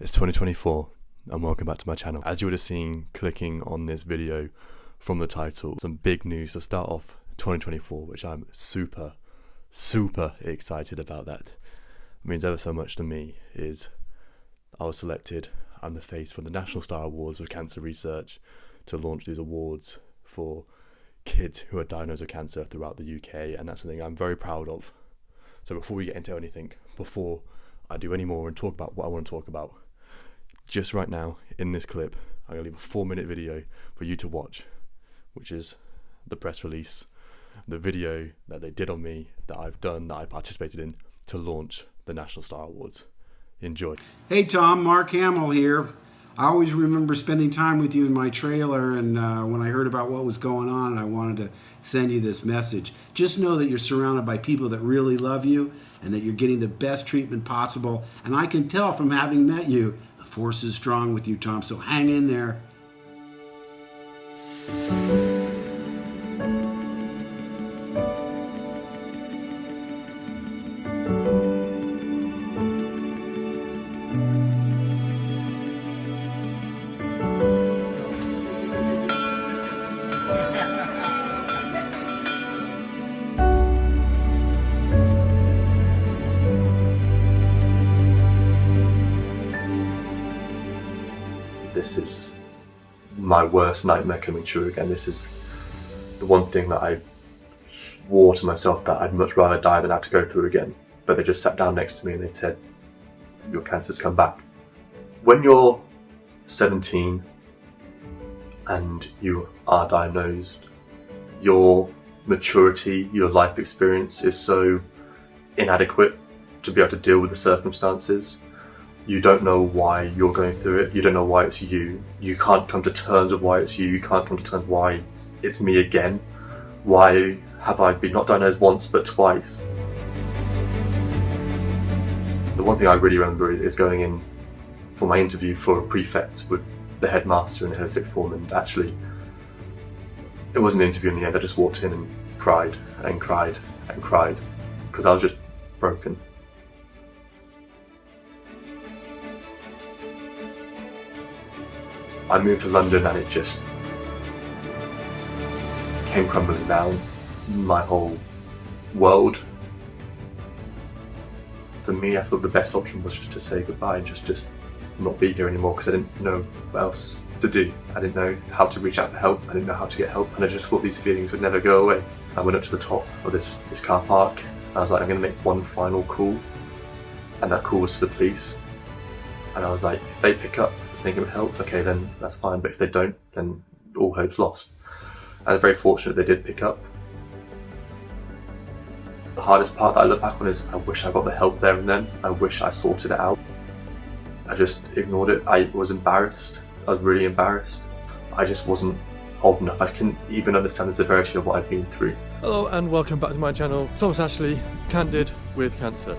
It's 2024 and welcome back to my channel. As you would have seen clicking on this video from the title, some big news to start off 2024, which I'm super excited about. That it means ever so much to me. Is I was selected, I'm the face for the National Star Awards with Cancer Research to launch these awards for kids who are diagnosed with cancer throughout the UK, and that's something I'm very proud of. So before we get into anything, before I do any more and talk about what I want to talk about, just right now in this clip, I'm going to leave a 4-minute video for you to watch, which is the press release, the video that they did on me, that I've done, that I participated in to launch the National Star Awards. Enjoy. Hey Tom, Mark Hamill here. I always remember spending time with you in my trailer, and when I heard about what was going on, I wanted to send you this message. Just know that you're surrounded by people that really love you and that you're getting the best treatment possible. And I can tell from having met you, the force is strong with you, Tom, so hang in there. This is my worst nightmare coming true again. This is the one thing that I swore to myself that I'd much rather die than have to go through again. But they just sat down next to me and they said, your cancer's come back. When you're 17 and you are diagnosed, your maturity, your life experience is so inadequate to be able to deal with the circumstances. You don't know why you're going through it. You don't know why it's you. You can't come to terms with why it's you. You can't come to terms why it's me again. Why have I been not diagnosed once but twice? The one thing I really remember is going in for my interview for a prefect with the headmaster and the head of sixth form, and actually it wasn't an interview in the end. I just walked in and cried and cried and cried because I was just broken. I moved to London and it just came crumbling down, my whole world. For me, I thought the best option was just to say goodbye and just not be here anymore, because I didn't know what else to do. I didn't know how to reach out for help, I didn't know how to get help, and I just thought these feelings would never go away. I went up to the top of this car park and I was like, I'm going to make one final call, and that call was to the police. And I was like, if they pick up, think it would help, okay, then that's fine, but if they don't, then all hope's lost. I was very fortunate they did pick up. The hardest part that I look back on is I wish I got the help there and then. I wish I sorted it out. I just ignored it. I was embarrassed. I was really embarrassed. I just wasn't old enough. I couldn't even understand the severity of what I'd been through. Hello and welcome back to my channel. Thomas Ashley, Candid with Cancer.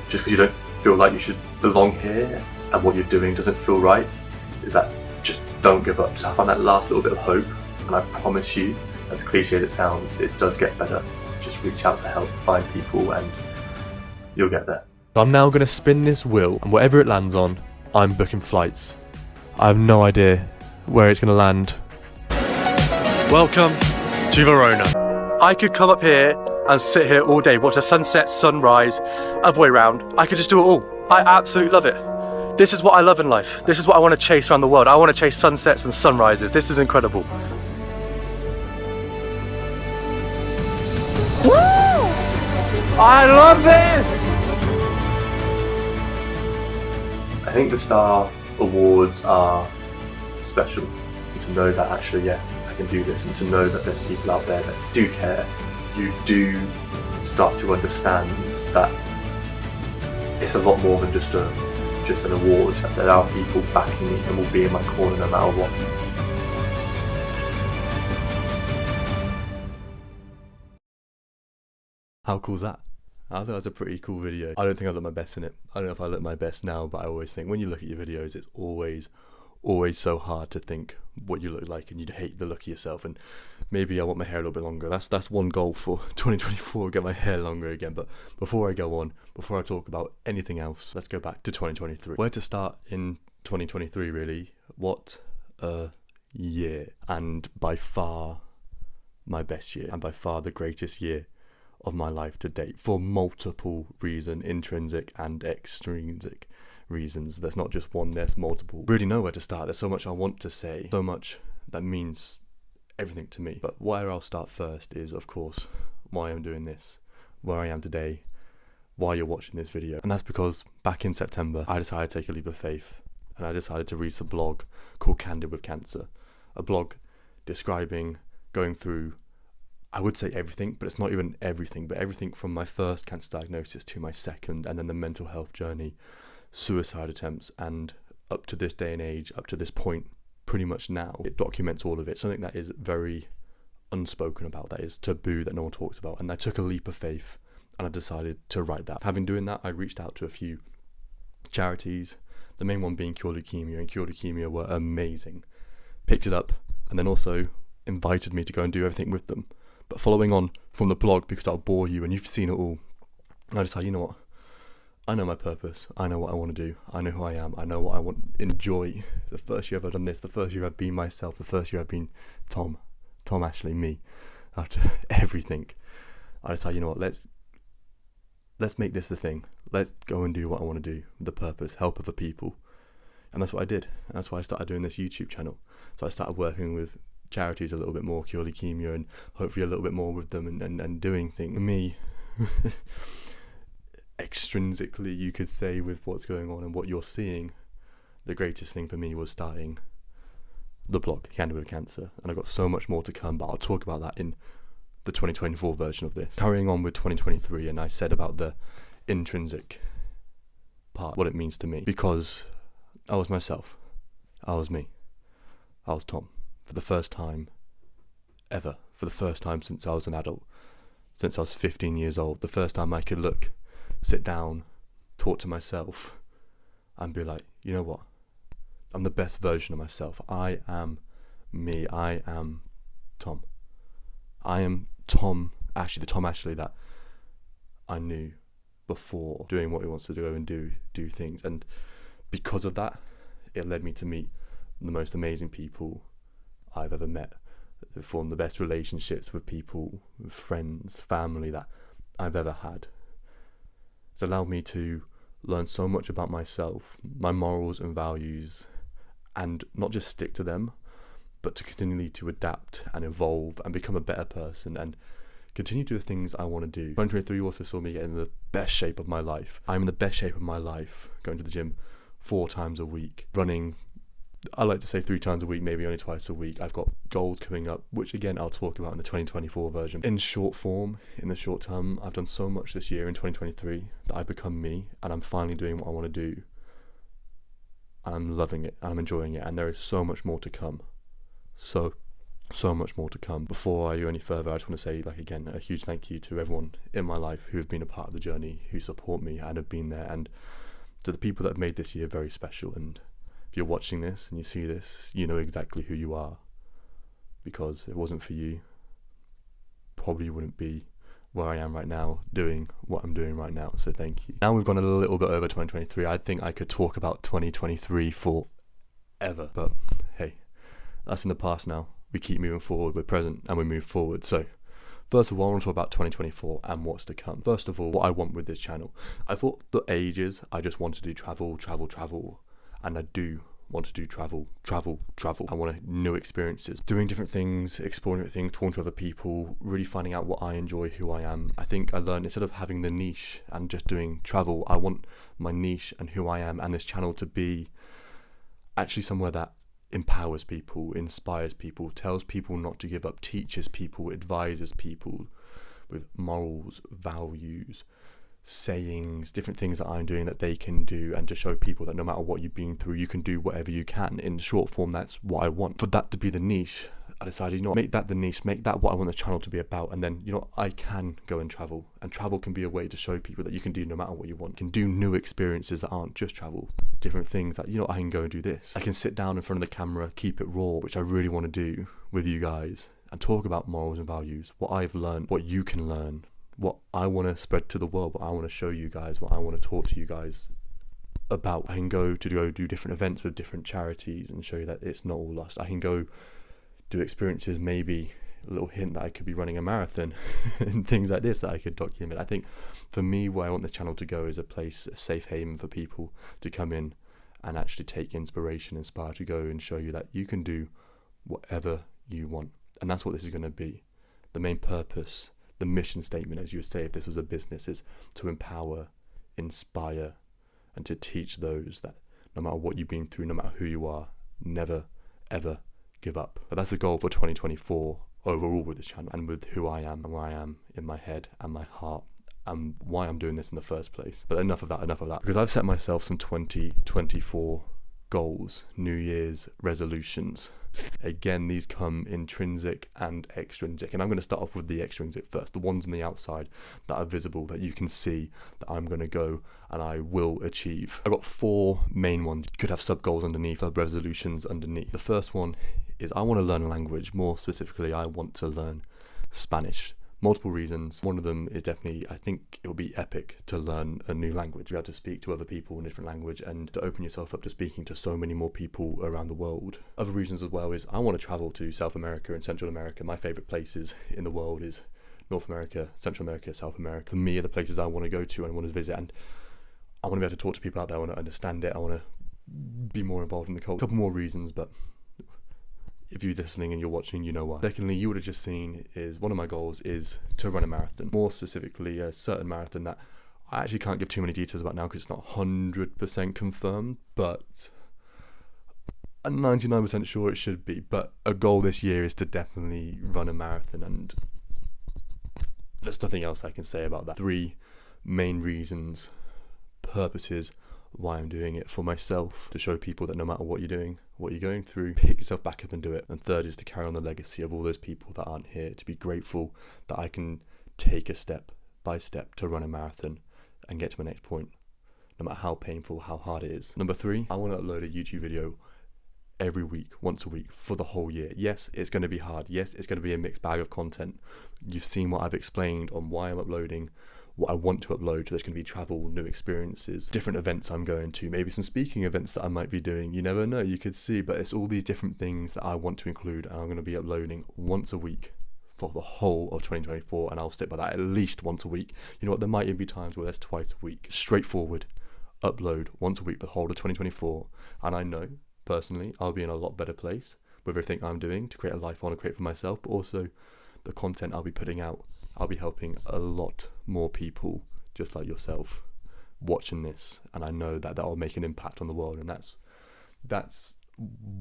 Just because you don't feel like you should belong here and what you're doing doesn't feel right, is that just don't give up. Just find that last little bit of hope, and I promise you, as cliche as it sounds, it does get better. Just reach out for help, find people, and you'll get there. I'm now going to spin this wheel, and whatever it lands on, I'm booking flights. I have no idea where it's going to land. Welcome to Verona. I could come up here and sit here all day, watch a sunset, sunrise, other way round. I could just do it all. I absolutely love it. This is what I love in life. This is what I want to chase around the world. I want to chase sunsets and sunrises. This is incredible. Woo! I love this! I think the Star Awards are special. To know that actually, yeah, I can do this, and to know that there's people out there that do care. You do start to understand that it's a lot more than just an award. There are people backing me and will be in my corner no matter what. How cool is that? I thought it was a pretty cool video. I don't think I look my best in it. I don't know if I look my best now, but I always think when you look at your videos, it's always so hard to think what you look like, and you'd hate the look of yourself. And maybe I want my hair a little bit longer. That's one goal for 2024, get my hair longer again. But before I go on, before I talk about anything else, let's go back to 2023. Where to start in 2023, really? What a year. And by far my best year, and by far the greatest year of my life to date, for multiple reasons, intrinsic and extrinsic reasons. There's not just one, there's multiple. Really know where to start. There's so much I want to say, so much that means everything to me. But where I'll start first is, of course, why I'm doing this, where I am today, why you're watching this video. And that's because back in September, I decided to take a leap of faith, and I decided to read a blog called Candid with Cancer, a blog describing going through, I would say everything, but it's not even everything, but everything from my first cancer diagnosis to my second, and then the mental health journey, suicide attempts, and up to this day and age, up to this point, pretty much now. It documents all of it, something that is very unspoken about, that is taboo, that no one talks about. And I took a leap of faith, and I decided to write that. Having doing that, I reached out to a few charities, the main one being Cure Leukemia, and Cure Leukemia were amazing. Picked it up, and then also invited me to go and do everything with them. But following on from the blog, because I'll bore you and you've seen it all, I decided, you know what, I know my purpose, I know what I want to do, I know who I am, I know what I want to enjoy. The first year I've done this, the first year I've been myself, the first year I've been Tom Ashley, me, after everything. I decided, you know what, let's make this the thing. Let's go and do what I want to do, the purpose, help other people. And that's what I did. And that's why I started doing this YouTube channel. So I started working with charities a little bit more, Cure Leukemia, and hopefully a little bit more with them, and doing things. For me, extrinsically, you could say, with what's going on and what you're seeing, the greatest thing for me was starting the blog, Candid with Cancer. And I've got so much more to come, but I'll talk about that in the 2024 version of this. Carrying on with 2023, and I said about the intrinsic part, what it means to me, because I was myself, I was me, I was Tom. For the first time ever, for the first time since I was an adult, since I was 15 years old, the first time I could look, sit down, talk to myself, and be like, you know what, I'm the best version of myself. I am me. I am Tom. I am Tom Ashley, the Tom Ashley that I knew before doing what he wants to do and do things. And because of that, it led me to meet the most amazing people I've ever met, formed the best relationships with people, with friends, family that I've ever had. It's allowed me to learn so much about myself, my morals and values, and not just stick to them, but to continually to adapt and evolve and become a better person and continue to do the things I want to do. 2023 also saw me get in the best shape of my life. I'm in the best shape of my life, going to the gym 4 times a week, running, I like to say 3 times a week, maybe only twice a week. I've got goals coming up, which again I'll talk about in the 2024 version. In short form, in the short term, I've done so much this year in 2023 that I've become me, and I'm finally doing what I want to do. And I'm loving it, and I'm enjoying it, and there is so much more to come. So much more to come. Before I go any further, I just want to say, like, again, a huge thank you to everyone in my life who have been a part of the journey, who support me and have been there, and to the people that have made this year very special. And if you're watching this and you see this, you know exactly who you are, because if it wasn't for you, probably wouldn't be where I am right now, doing what I'm doing right now. So thank you. Now we've gone a little bit over 2023. I think I could talk about 2023 forever, but hey, that's in the past now. We keep moving forward, we're present, and we move forward. So first of all, I want to talk about 2024 and what's to come. First of all, what I want with this channel. I thought for ages I just wanted to do travel, and I do want to do travel. I want new experiences, doing different things, exploring different things, talking to other people, really finding out what I enjoy, who I am. I think I learned, instead of having the niche and just doing travel, I want my niche and who I am and this channel to be actually somewhere that empowers people, inspires people, tells people not to give up, teaches people, advises people with morals, values, sayings, different things that I'm doing that they can do, and to show people that no matter what you've been through, you can do whatever you can. In short form, that's what I want. For that to be the niche, I decided, make that the niche, make that what I want the channel to be about. And then, I can go and travel can be a way to show people that you can do no matter what you want. You can do new experiences that aren't just travel, different things that, I can go and do this. I can sit down in front of the camera, keep it raw, which I really want to do with you guys, and talk about morals and values, what I've learned, what you can learn, what I want to spread to the world, what I want to show you guys, what I want to talk to you guys about. I can go do different events with different charities and show you that it's not all lost. I can go do experiences, maybe a little hint that I could be running a marathon and things like this that I could document. I think for me, where I want the channel to go is a safe haven for people to come in and actually take inspiration, inspire to go and show you that you can do whatever you want. And that's what this is going to be. The main purpose, the mission statement, as you would say if this was a business, is to empower, inspire, and to teach those that no matter what you've been through, no matter who you are, never, ever give up. But that's the goal for 2024 overall with the channel, and with who I am and where I am in my head and my heart, and why I'm doing this in the first place. But enough of that, because I've set myself some 2024 goals, New Year's resolutions. Again, these come intrinsic and extrinsic, and I'm going to start off with the extrinsic first, the ones on the outside that are visible, that you can see that I'm going to go and I will achieve. I've got 4 main ones. You could have sub goals underneath, sub resolutions underneath. The first one is I want to learn a language. More specifically, I want to learn Spanish. Multiple reasons. One of them is definitely, I think it will be epic to learn a new language. You have to speak to other people in a different language and to open yourself up to speaking to so many more people around the world. Other reasons as well is I want to travel to South America and Central America. My favorite places in the world is North America, Central America, South America. For me, are the places I want to go to and want to visit, and I want to be able to talk to people out there. I want to understand it. I want to be more involved in the culture. A couple more reasons, but if you're listening and you're watching, you know why. Secondly, you would have just seen is one of my goals is to run a marathon. More specifically, a certain marathon that I actually can't give too many details about now because it's not 100% confirmed, but I'm 99% sure it should be. But a goal this year is to definitely run a marathon, and there's nothing else I can say about that. 3 main reasons, purposes, why I'm doing it: for myself, to show people that no matter what you're doing, what you're going through, pick yourself back up and do it. And 3rd is to carry on the legacy of all those people that aren't here, to be grateful that I can take a step by step to run a marathon and get to my next point, no matter how painful, how hard it is. Number 3, I want to upload a YouTube video every week, once a week, for the whole year. Yes, it's going to be hard. Yes, it's going to be a mixed bag of content. You've seen what I've explained on why I'm uploading, what I want to upload. There's going to be travel, new experiences, different events I'm going to, maybe some speaking events that I might be doing. You never know, you could see, but it's all these different things that I want to include, and I'm going to be uploading once a week for the whole of 2024, and I'll stick by that, at least once a week. You know what, there might even be times where there's twice a week. Straightforward, upload once a week for the whole of 2024, and I know, personally, I'll be in a lot better place with everything I'm doing to create a life I want to create for myself, but also the content I'll be putting out. I'll be helping a lot more people just like yourself watching this, and I know that will make an impact on the world, and that's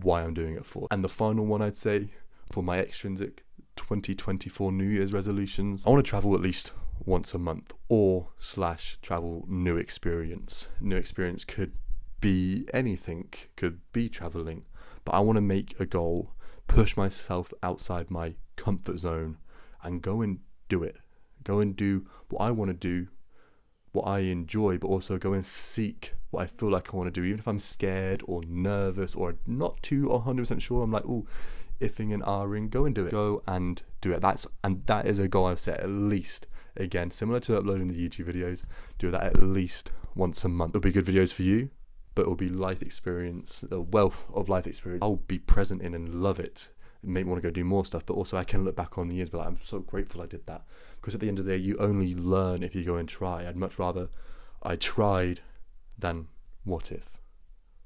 why I'm doing it for. And the final one I'd say for my extrinsic 2024 New Year's resolutions, I want to travel at least once a month, or / travel new experience. New experience could be anything, could be traveling, but I want to make a goal, push myself outside my comfort zone and go and do it. Go and do what I want to do, what I enjoy, but also go and seek what I feel like I want to do. Even if I'm scared or nervous or not too 100% sure, I'm like, oh, iffing and ahhing, go and do it. Go and do it. That is a goal I've set, at least. Again, similar to uploading the YouTube videos, do that at least once a month. It'll be good videos for you, but it'll be life experience, a wealth of life experience I'll be present in and love it. Make me want to go do more stuff, but also I can look back on the years, but I'm so grateful I did that, because at the end of the day, you only learn if you go and try. I'd much rather I tried than what if.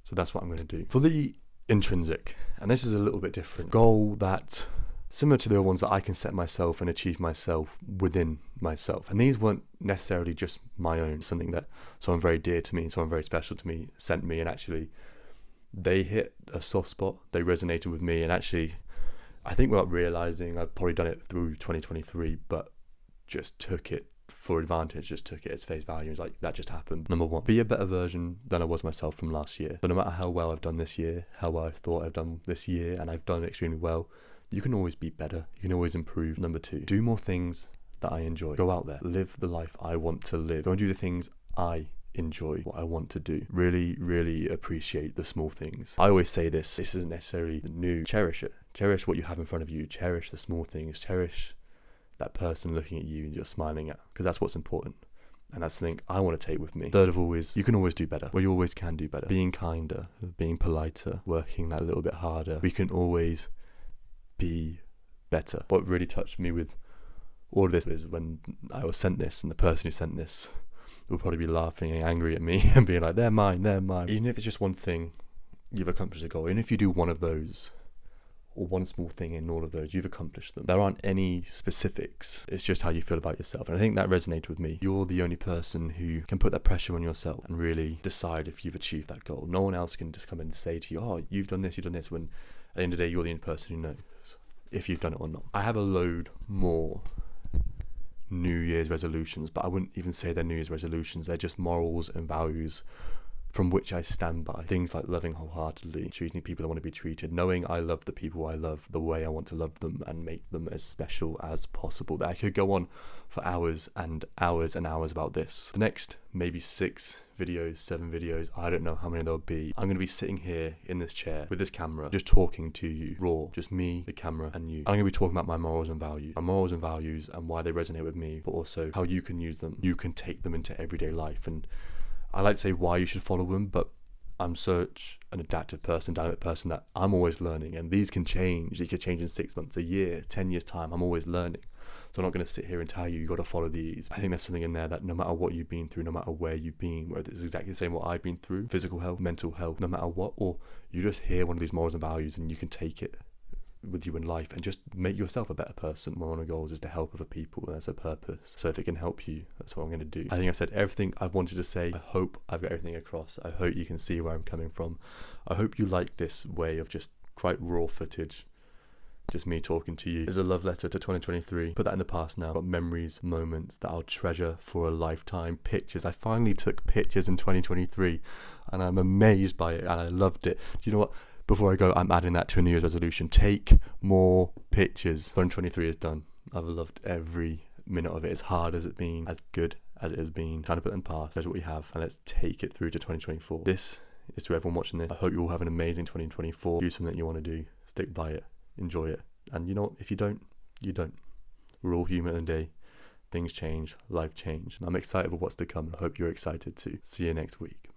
So that's what I'm going to do. For the intrinsic, and this is a little bit different, goal that similar to the other ones that I can set myself and achieve myself within myself. And these weren't necessarily just my own, something that someone very dear to me, someone very special to me sent me, and actually they hit a soft spot, they resonated with me, and actually I think without realizing, I've probably done it through 2023, but just took it for advantage, just took it as face value. It's like, that just happened. Number 1, be a better version than I was myself from last year. But no matter how well I've done this year, how well I thought I've done this year, and I've done extremely well, You can always be better. You can always improve. Number 2, do more things that I enjoy. Go out there, live the life I want to live. Go and do the things I enjoy, what I want to do. Really, really appreciate the small things. I always say this isn't necessarily new. Cherish it. Cherish what you have in front of you. Cherish the small things. Cherish that person looking at you and you're smiling at, because that's what's important. And that's the thing I want to take with me. Third of all is, you can always do better. Well, you always can do better. Being kinder, being politer, working that a little bit harder. We can always be better. What really touched me with all of this is when I was sent this, and the person who sent this will probably be laughing and angry at me and being like, they're mine. Even if it's just one thing, you've accomplished a goal. Even if you do one of those, or one small thing in all of those, you've accomplished them. There aren't any specifics. It's just how you feel about yourself. And I think that resonated with me. You're the only person who can put that pressure on yourself and really decide if you've achieved that goal. No one else can just come in and say to you, oh, you've done this, when at the end of the day, you're the only person who knows if you've done it or not. I have a load more New Year's resolutions, but I wouldn't even say they're New Year's resolutions. They're just morals and values from which I stand by. Things like loving wholeheartedly, treating people that want to be treated, knowing I love the people I love the way I want to love them, and make them as special as possible. That I could go on for hours and hours and hours about this. The next maybe 6 videos, 7 videos, I don't know how many there'll be. I'm going to be sitting here in this chair with this camera, just talking to you, raw, just me, the camera, and you. I'm going to be talking about my morals and values, and why they resonate with me, but also how you can use them. You can take them into everyday life. And I like to say why you should follow them, but I'm such an adaptive person, dynamic person, that I'm always learning, and these can change. They could change in 6 months, a year, 10 years time. I'm always learning. So I'm not going to sit here and tell you got to follow these. I think there's something in there that no matter what you've been through, no matter where you've been, whether it's exactly the same what I've been through, physical health, mental health, no matter what, or you just hear one of these morals and values and you can take it with you in life and just make yourself a better person. One of my goals is to help other people, and that's a purpose. So if it can help you, that's what I'm going to do. I think I said everything I've wanted to say. I hope I've got everything across. I hope you can see where I'm coming from. I hope you like this way of just quite raw footage, just me talking to you. It's a love letter to 2023. Put that in the past now. Got memories, moments that I'll treasure for a lifetime. Pictures. I finally took pictures in 2023 and I'm amazed by it and I loved it. Do you know what? Before I go, I'm adding that to a New Year's resolution. Take more pictures. 2023 is done. I've loved every minute of it. As hard as it's been, as good as it has been. Time to put it in the past. That's what we have. And let's take it through to 2024. This is to everyone watching this. I hope you all have an amazing 2024. Do something that you want to do. Stick by it. Enjoy it. And you know what? If you don't, you don't. We're all human in a day. Things change. Life change. I'm excited for what's to come. I hope you're excited too. See you next week.